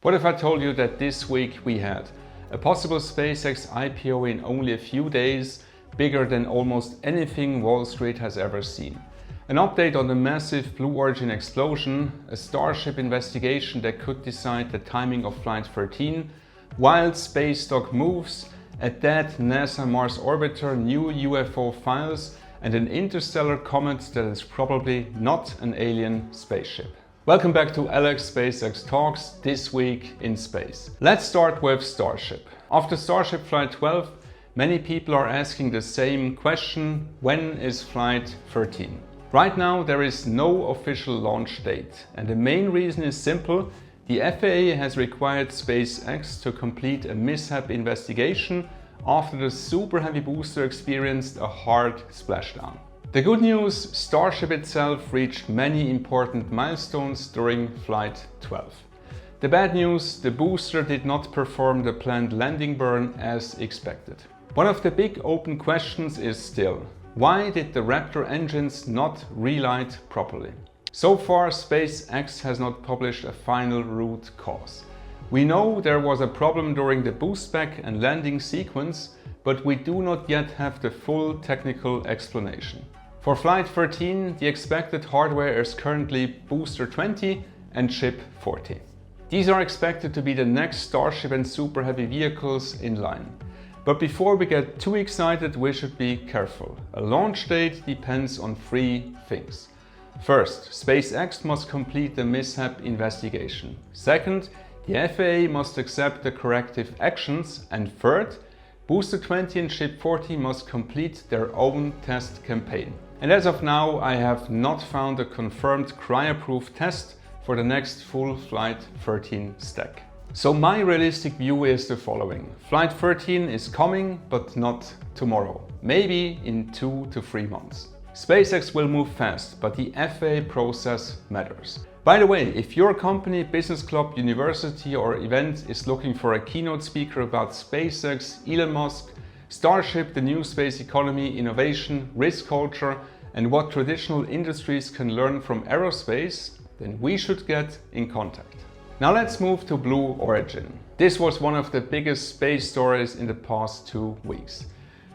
What if I told you that this week we had a possible SpaceX IPO in only a few days, bigger than almost anything Wall Street has ever seen? An update on the massive Blue Origin explosion, a Starship investigation that could decide the timing of Flight 13, wild space stock moves, a dead NASA Mars orbiter, new UFO files, and an interstellar comet that is probably not an alien spaceship. Welcome back to Alex SpaceX Talks, this week in space. Let's start with Starship. After Starship Flight 12, many people are asking the same question: when is Flight 13? Right now there is no official launch date, and the main reason is simple. The FAA has required SpaceX to complete a mishap investigation after the Super Heavy booster experienced a hard splashdown. The good news: Starship itself reached many important milestones during Flight 12. The bad news: the booster did not perform the planned landing burn as expected. One of the big open questions is still, why did the Raptor engines not relight properly? So far, SpaceX has not published a final root cause. We know there was a problem during the boost back and landing sequence, but we do not yet have the full technical explanation. For Flight 13, the expected hardware is currently Booster 20 and Ship 40. These are expected to be the next Starship and Super Heavy vehicles in line. But before we get too excited, we should be careful. A launch date depends on three things. First, SpaceX must complete the mishap investigation. Second, the FAA must accept the corrective actions. And third, Booster 20 and Ship 40 must complete their own test campaign. And as of now, I have not found a confirmed cryo-proof test for the next full Flight 13 stack. So my realistic view is the following. Flight 13 is coming, but not tomorrow. Maybe in 2 to 3 months. SpaceX will move fast, but the FAA process matters. By the way, if your company, business club, university or event is looking for a keynote speaker about SpaceX, Elon Musk, Starship, the new space economy, innovation, risk culture, and what traditional industries can learn from aerospace, then we should get in contact. Now let's move to Blue Origin. This was one of the biggest space stories in the past 2 weeks.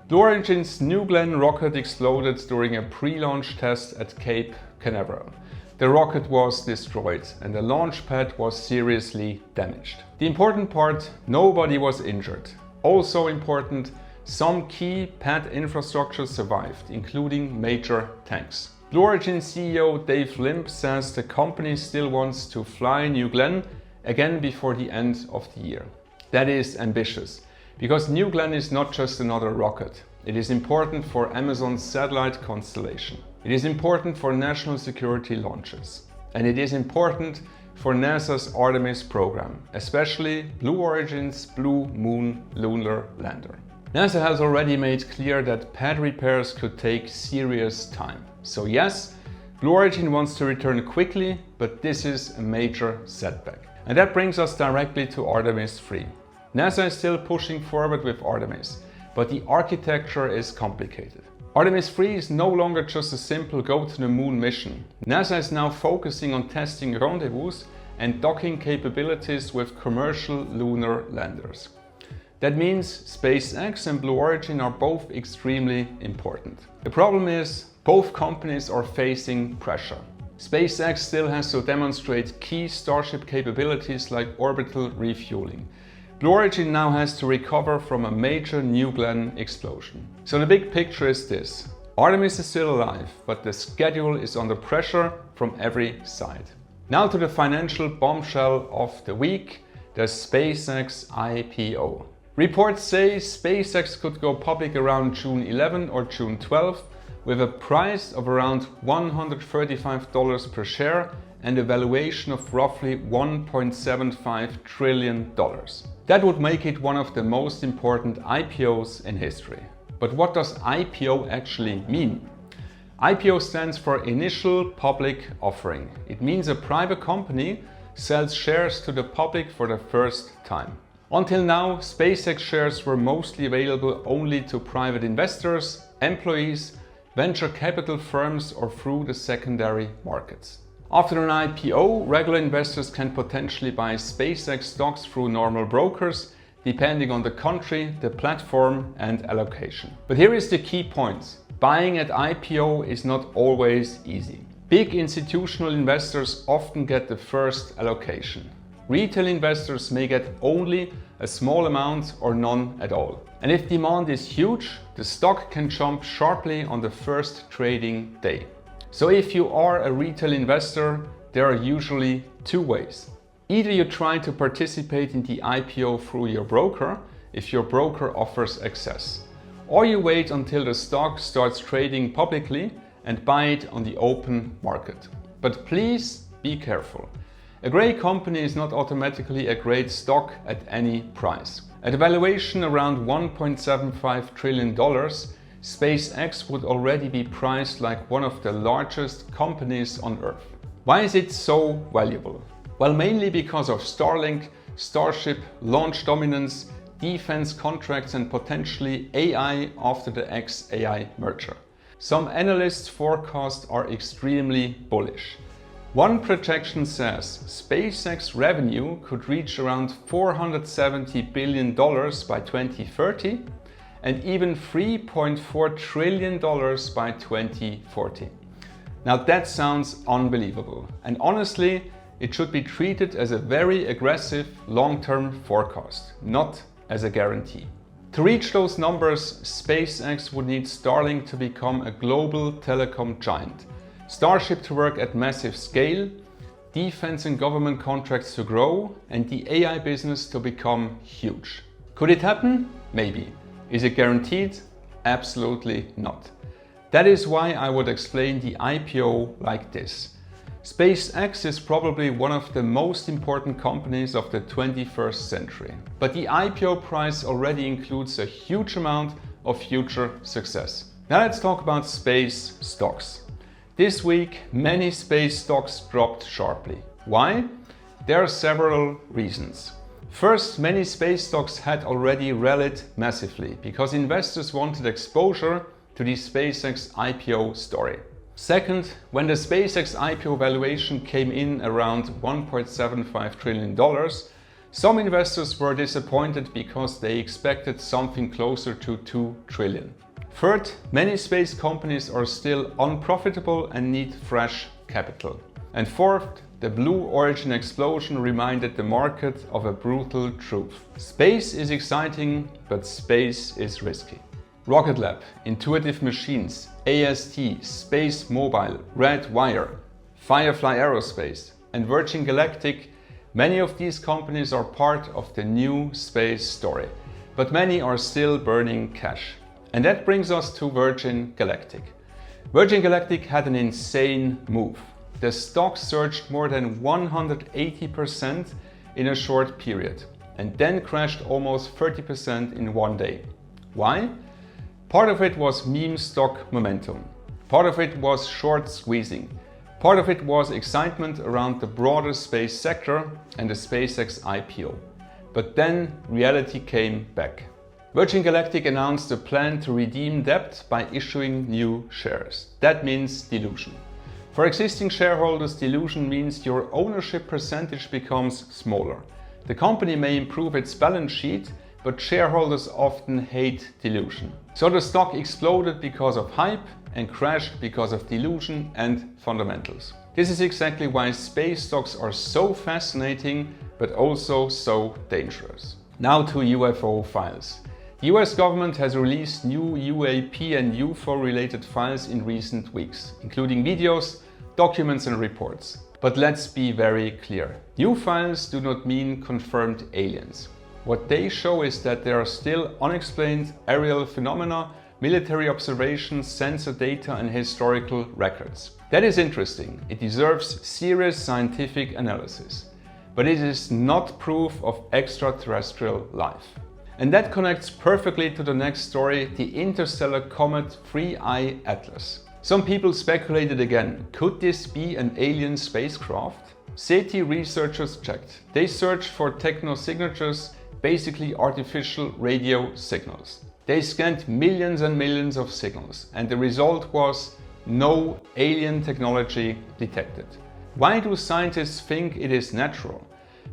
Blue Origin's New Glenn rocket exploded during a pre-launch test at Cape Canaveral. The rocket was destroyed and the launch pad was seriously damaged. The important part: nobody was injured. Also important, some key pad infrastructure survived, including major tanks. Blue Origin CEO Dave Limp says the company still wants to fly New Glenn again before the end of the year. That is ambitious, because New Glenn is not just another rocket. It is important for Amazon's satellite constellation. It is important for national security launches. And it is important for NASA's Artemis program, especially Blue Origin's Blue Moon lunar lander. NASA has already made clear that pad repairs could take serious time. So yes, Blue Origin wants to return quickly, but this is a major setback. And that brings us directly to Artemis III. NASA is still pushing forward with Artemis, but the architecture is complicated. Artemis III is no longer just a simple go-to-the-moon mission. NASA is now focusing on testing rendezvous and docking capabilities with commercial lunar landers. That means SpaceX and Blue Origin are both extremely important. The problem is, both companies are facing pressure. SpaceX still has to demonstrate key Starship capabilities like orbital refueling. Blue Origin now has to recover from a major New Glenn explosion. So the big picture is this: Artemis is still alive, but the schedule is under pressure from every side. Now to the financial bombshell of the week, the SpaceX IPO. Reports say SpaceX could go public around June 11 or June 12 with a price of around $135 per share and a valuation of roughly $1.75 trillion. That would make it one of the most important IPOs in history. But what does IPO actually mean? IPO stands for Initial Public Offering. It means a private company sells shares to the public for the first time. Until now, SpaceX shares were mostly available only to private investors, employees, venture capital firms or through the secondary markets. After an IPO, regular investors can potentially buy SpaceX stocks through normal brokers, depending on the country, the platform and allocation. But here is the key point. Buying at IPO is not always easy. Big institutional investors often get the first allocation. Retail investors may get only a small amount or none at all. And if demand is huge, the stock can jump sharply on the first trading day. So if you are a retail investor, there are usually two ways. Either you try to participate in the IPO through your broker, if your broker offers access, or you wait until the stock starts trading publicly and buy it on the open market. But please be careful. A great company is not automatically a great stock at any price. At a valuation around $1.75 trillion, SpaceX would already be priced like one of the largest companies on Earth. Why is it so valuable? Well, mainly because of Starlink, Starship, launch dominance, defense contracts and potentially AI after the XAI merger. Some analysts' forecasts are extremely bullish. One projection says SpaceX revenue could reach around $470 billion by 2030 and even $3.4 trillion by 2040. Now that sounds unbelievable, and honestly, it should be treated as a very aggressive long-term forecast, not as a guarantee. To reach those numbers, SpaceX would need Starlink to become a global telecom giant, Starship to work at massive scale, defense and government contracts to grow, and the AI business to become huge. Could it happen? Maybe. Is it guaranteed? Absolutely not. That is why I would explain the IPO like this. SpaceX is probably one of the most important companies of the 21st century. But the IPO price already includes a huge amount of future success. Now let's talk about space stocks. This week, many space stocks dropped sharply. Why? There are several reasons. First, many space stocks had already rallied massively because investors wanted exposure to the SpaceX IPO story. Second, when the SpaceX IPO valuation came in around $1.75 trillion, some investors were disappointed because they expected something closer to $2 trillion. Third, many space companies are still unprofitable and need fresh capital. And fourth, the Blue Origin explosion reminded the market of a brutal truth. Space is exciting, but space is risky. Rocket Lab, Intuitive Machines, AST, Space Mobile, Red Wire, Firefly Aerospace, and Virgin Galactic, many of these companies are part of the new space story, but many are still burning cash. And that brings us to Virgin Galactic. Virgin Galactic had an insane move. The stock surged more than 180% in a short period, and then crashed almost 30% in one day. Why? Part of it was meme stock momentum. Part of it was short squeezing. Part of it was excitement around the broader space sector and the SpaceX IPO. But then reality came back. Virgin Galactic announced a plan to redeem debt by issuing new shares. That means dilution. For existing shareholders, dilution means your ownership percentage becomes smaller. The company may improve its balance sheet, but shareholders often hate dilution. So the stock exploded because of hype and crashed because of dilution and fundamentals. This is exactly why space stocks are so fascinating, but also so dangerous. Now to UFO files. The US government has released new UAP and UFO related files in recent weeks, including videos, documents and reports. But let's be very clear. New files do not mean confirmed aliens. What they show is that there are still unexplained aerial phenomena, military observations, sensor data and historical records. That is interesting. It deserves serious scientific analysis. But it is not proof of extraterrestrial life. And that connects perfectly to the next story, the Interstellar Comet 3I Atlas. Some people speculated again, could this be an alien spacecraft? SETI researchers checked. They searched for technosignatures, basically artificial radio signals. They scanned millions and millions of signals, and the result was no alien technology detected. Why do scientists think it is natural?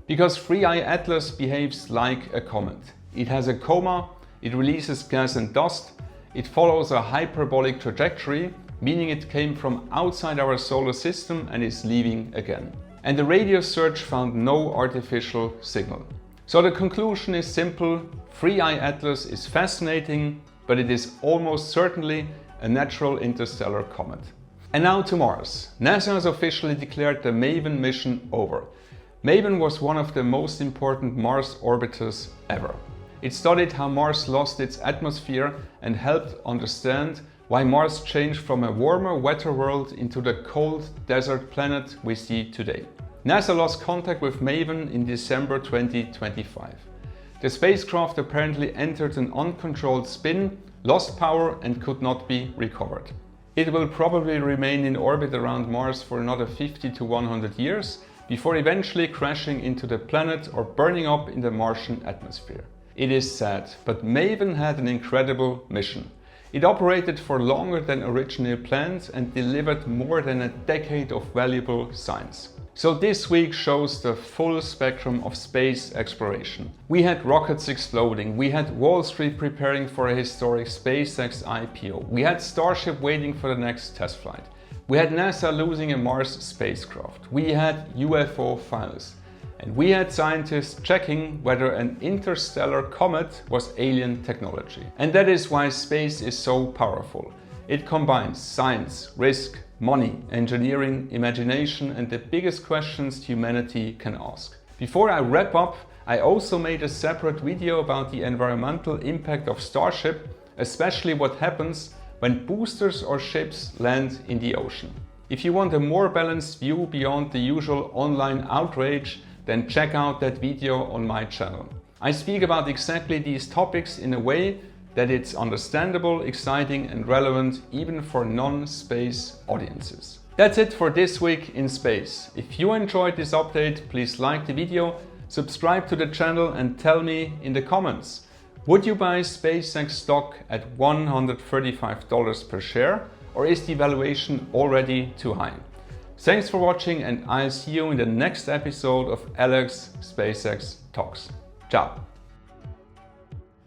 Because 3I Atlas behaves like a comet. It has a coma, it releases gas and dust, it follows a hyperbolic trajectory, meaning it came from outside our solar system and is leaving again. And the radio search found no artificial signal. So the conclusion is simple: 3I Atlas is fascinating, but it is almost certainly a natural interstellar comet. And now to Mars. NASA has officially declared the MAVEN mission over. MAVEN was one of the most important Mars orbiters ever. It studied how Mars lost its atmosphere and helped understand why Mars changed from a warmer, wetter world into the cold desert planet we see today. NASA lost contact with MAVEN in December 2025. The spacecraft apparently entered an uncontrolled spin, lost power and could not be recovered. It will probably remain in orbit around Mars for another 50 to 100 years before eventually crashing into the planet or burning up in the Martian atmosphere. It is sad, but MAVEN had an incredible mission. It operated for longer than originally planned and delivered more than a decade of valuable science. So this week shows the full spectrum of space exploration. We had rockets exploding, we had Wall Street preparing for a historic SpaceX IPO, we had Starship waiting for the next test flight, we had NASA losing a Mars spacecraft, we had UFO files, and we had scientists checking whether an interstellar comet was alien technology. And that is why space is so powerful. It combines science, risk, money, engineering, imagination, and the biggest questions humanity can ask. Before I wrap up, I also made a separate video about the environmental impact of Starship, especially what happens when boosters or ships land in the ocean. If you want a more balanced view beyond the usual online outrage, then check out that video on my channel. I speak about exactly these topics in a way that it's understandable, exciting and relevant even for non-space audiences. That's it for this week in space. If you enjoyed this update, please like the video, subscribe to the channel and tell me in the comments, would you buy SpaceX stock at $135 per share, or is the valuation already too high? Thanks for watching and I'll see you in the next episode of Alex SpaceX Talks. Ciao!